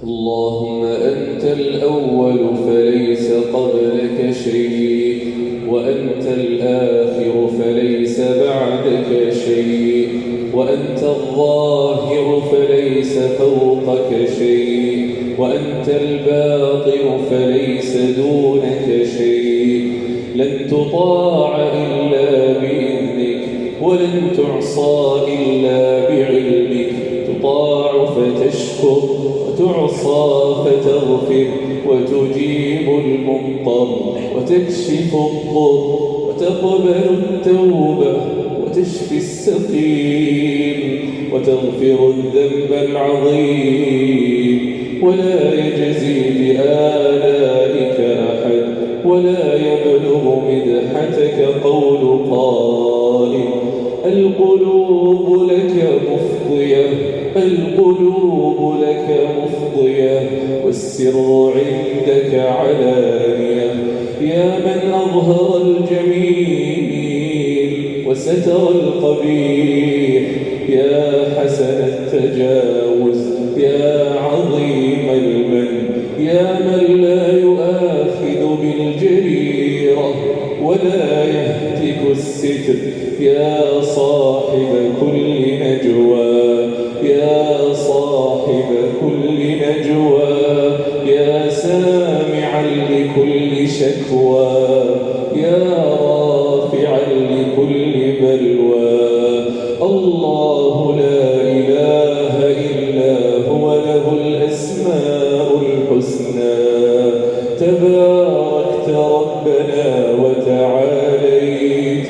اللهم أنت الأول فليس قبلك شيء، وأنت الآخر فليس بعدك شيء، وأنت الظاهر فليس فوقك شيء، وأنت الباطن فليس دونك شيء. لن تطاع إلا بإذنك، ولن تعصى إلا بعلمك. تطاع فتشكر، وتعصى فتغفر، وتجيب المضطر، وتكشف الضر، وتقبل التوبة، وتشفي السقيم، وتغفر الذنب العظيم. ولا يجزي بآلائك أحد، ولا يبلغ مدحتك قول قائل. القلوب لك مفضية، القلوب لك مفضية، والسر عندك علانية. يا من أظهر الجميل وستر القبيح، يا حسن التجاوز، يا عظيم المن، يا من لا يؤاخذ بالجريرة ولا يهتك الستر، يا صاحب كل نجوى، يا صاحب كل نجوى، يا سامعا لكل شكوى، يا رافعا لكل بلوى. الله لا إله إلا هو، له الأسماء الحسنى. تباركت ربنا وتعاليت،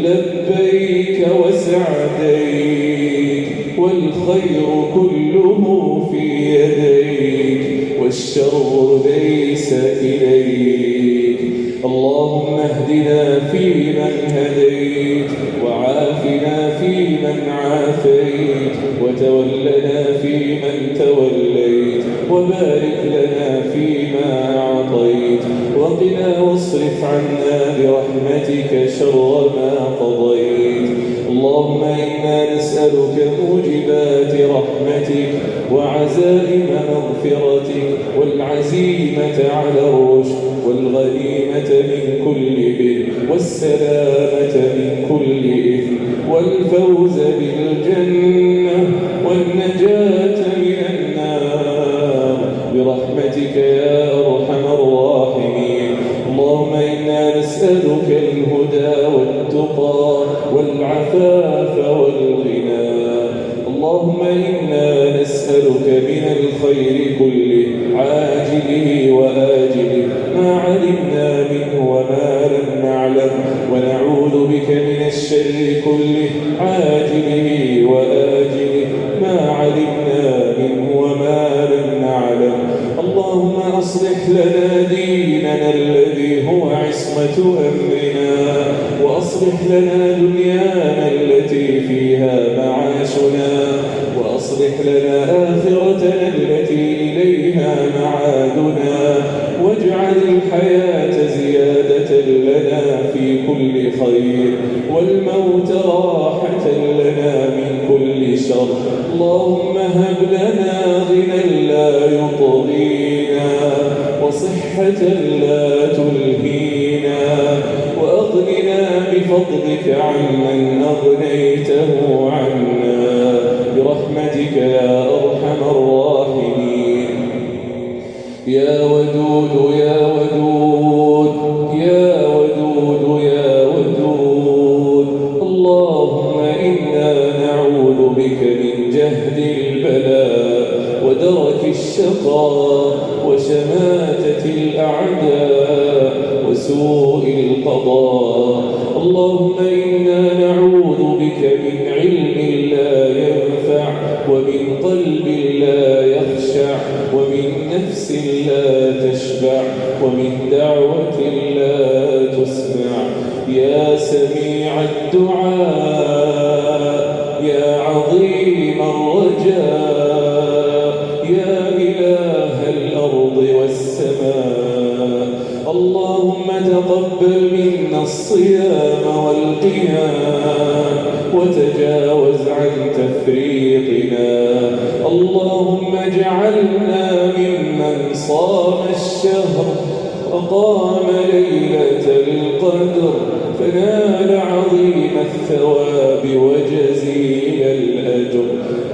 لبيك وسعديك، والخير كله في يديك، والشر ليس إليك. اللهم اهدنا فيمن هديت، وعافنا فيمن عافيت، وتولنا فيمن توليت، وبارك لنا فيما أعطيت، وقنا واصرف عنا برحمتك شر ما قضيت. اللهم إنا نسألك موجبات رحمتك، وعزائم مغفرتك، والعزيمة على الرشد، والغنيمة من كل بر، والسلامة من كل إثم، والفوز بالجنة، والنجاة من النار برحمتك يا أرحم الراحمين. اللهم إنا نسألك الهدى والتقى والعفاف والغنى. اللهم إنا نسألك من الخير كله عاجله وآجله، ما علمنا منه وما لم نعلم، ونعوذ بك من الشر كله عاجله وآجله، ما علمنا منه وما لم نعلم. اللهم أصلح لنا ديننا الذي هو عصمة أمرنا، وأصلح لنا دنيانا التي فيها معاشنا، وأصلح لنا آخرتنا التي إليها معادنا، واجعل الحياة زيادة لنا في كل خير، والموت راحة لنا من كل شر. اللهم هب لنا غنى لا يطغينا، وصحة لا تلهينا، وأغننا بفضلك عمن أغنيته عنا برحمتك يا أرحم الراحمين. يا ودود يا ودود يا ودود يا ودود. اللهم إنا نعوذ بك من جهد البلاء، ودرك الشقاء، وشماتة الأعداء، وسوء القضاء. اللهم إنا نعوذ بك من علم لا ينفع، ومن قلب لا يخشع، ومن نفس لا تشبع، ومن دعوة لا تسمع. يا سميع الدعاء، يا عظيم الرجاء، يا إله الأرض والسماء. اللهم تقبل منا الصيام والقيام، وتجاوز عن تفريطنا. اللهم اجعلنا صام الشهر وقام ليلة القدر فنال عظيم الثواب وجزيل الأجر.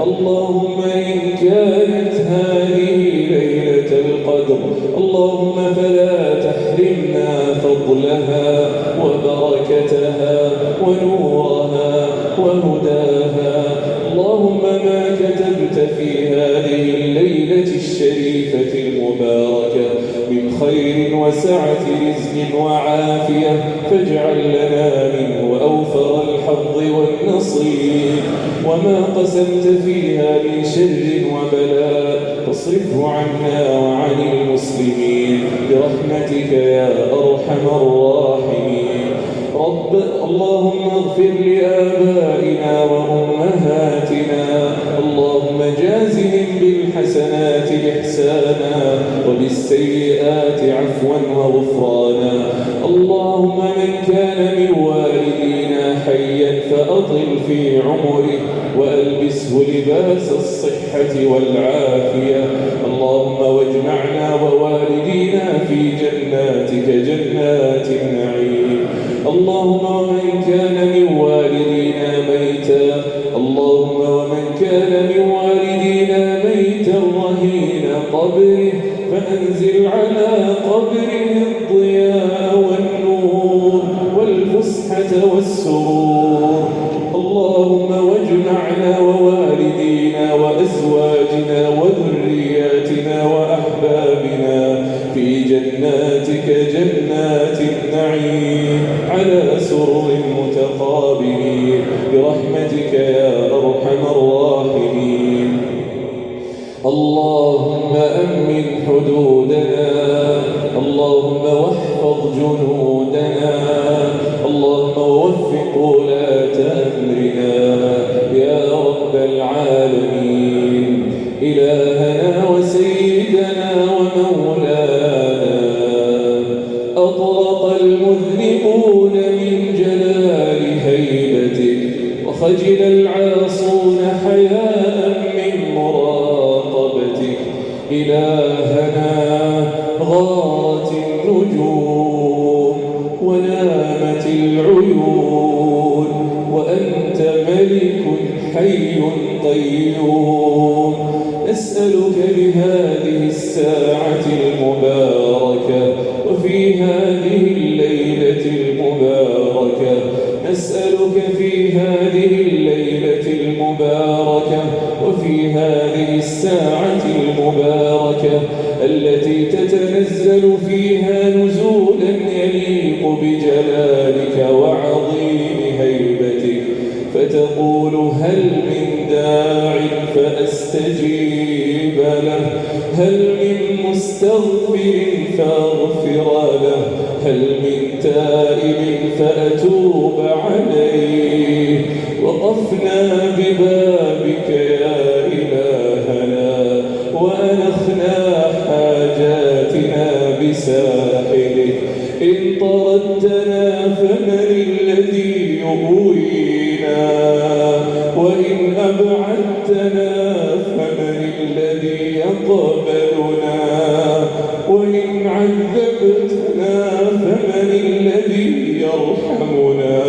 اللهم إن كانت هذه ليلة القدر اللهم فلا تحرمنا فضلها وبركتها ونورها وهداها. اللهم ما كتبت في هذه الليلة الشريفة المباركة من خير وسعة رزق وعافية فاجعل لنا منه أوفر الحظ والنصيب، وما قسمت فيها من شر وبلاء فاصرفه عنا وعن المسلمين برحمتك يا أرحم الراحمين. اللهم اغفر لآبائنا وأمهاتنا، اللهم جازهم بالحسنات إحسانا وبالسيئات عفوا وغفرانا. اللهم من كان من والدينا حيا فأطل في عمره وألبسه لباس الصحة والعافية. اللهم واجمعنا ووالدينا في جناتك جنات النعيم. اللهم ومن كان من والدينا ميتا، اللهم ومن كان من والدينا ميتا رهين قبره فأنزل على قبره الضياء والنور والفسحة والسرور. اللهم واجمعنا ووالدينا وأزواجنا وذرياتنا وأحبابنا في جناتك جنات النعيم على سرر متقابلين برحمتك يا أرحم الراحمين. اللهم أمن حدودنا، اللهم واحفظ جنودنا، اللهم ووفق ولاة أمرنا يا رب العالمين. إلهنا وسيدنا ومولانا أطرق المذنبون من جلال هيبتك وخجل العاصون حياء من مراقبتك. إلهنا غارت النجوم ونامت العيون وأنت ملك حي قيوم. نسألك بهذه الساعة المباركة وفي هذه الليلة المباركة، نسألك في هذه الليلة المباركة وفي هذه الساعة المباركة التي تتنزل فيها نزولا يليق بجلالك وعظيم هيبتك، فتقول هل من داع فأستجيب له، هل من مستغفر فأغفر له، هل من تائب فأتوب عليه. وقفنا ببابك يا إلهنا وأنخنا حاجاتنا بساحلك. إن طردتنا فمن الذي يغوينا، وإن أبعدتنا فمن الذي يقبلنا، وإن عذبتنا فمن الذي يرحمنا.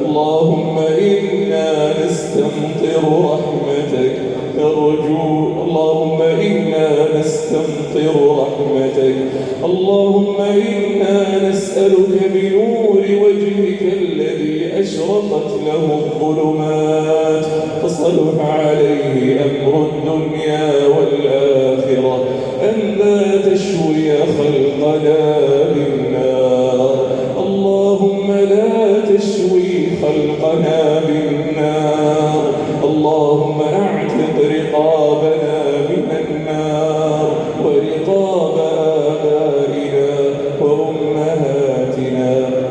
اللهم إنا نستمطر رحمتك نرجو، اللهم إنا نستمطر رحمتك. اللهم إنا نسألك بنور وجهك الذي أشرقت له الظلمات فصلح عليه أمر الدنيا والآخرة، أن لا تشوي خلقنا بالنار. اللهم لا تشوي خلقنا بالنار. اللهم اعتق رقابنا من النار ورقاب آبائنا وأمهاتنا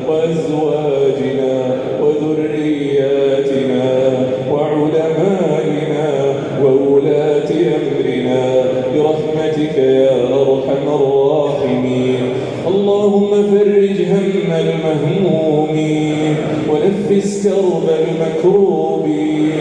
وأزواجنا وذرياتنا وعلمائنا وولاة أمرنا برحمتك يا أرحم الراحمين. اللهم فرج هم المهمومين ونفس كرب المكروبين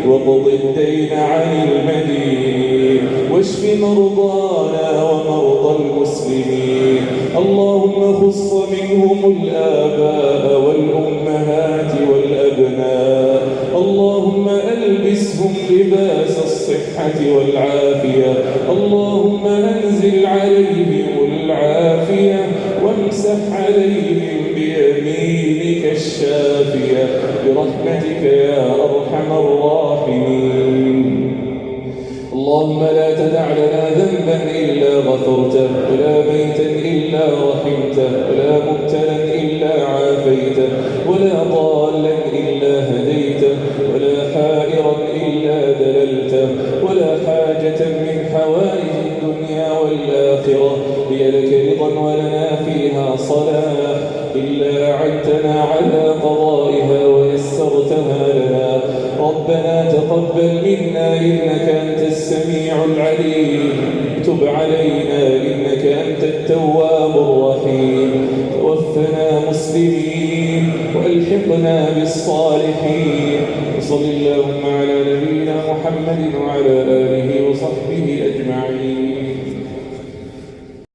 واقض الدين عن المدينين واشف مرضانا ومرضى المسلمين. اللهم خص منهم الآباء والأمهات والأبناء. اللهم ألبسهم لباس الصحة والعافية. اللهم أنزل عليهم العافية وامسح عليهم بيمينك الشافية برحمتك يا أرحم الراحمين. اللهم لا تدع لنا ذنبا إلا غفرته، ولا ميتا إلا رحمته، ولا مبتلا إلا عافيته، ولا ضالا إلا هديته، ولا حائرا إلا دللته، ولا حاجة من حوائج الدنيا والآخرة هي لك رضا ولنا فيها صلاح إلا أعدتنا على قضائها ويسرتها لنا. ربنا تقبل منا إنك أنت السميع العليم، تب علينا إنك أنت التواب الرحيم. توفنا مسلمين وألحقنا بالصالحين. وصل اللهم على نبينا محمد وعلى آله وصحبه أجمعين.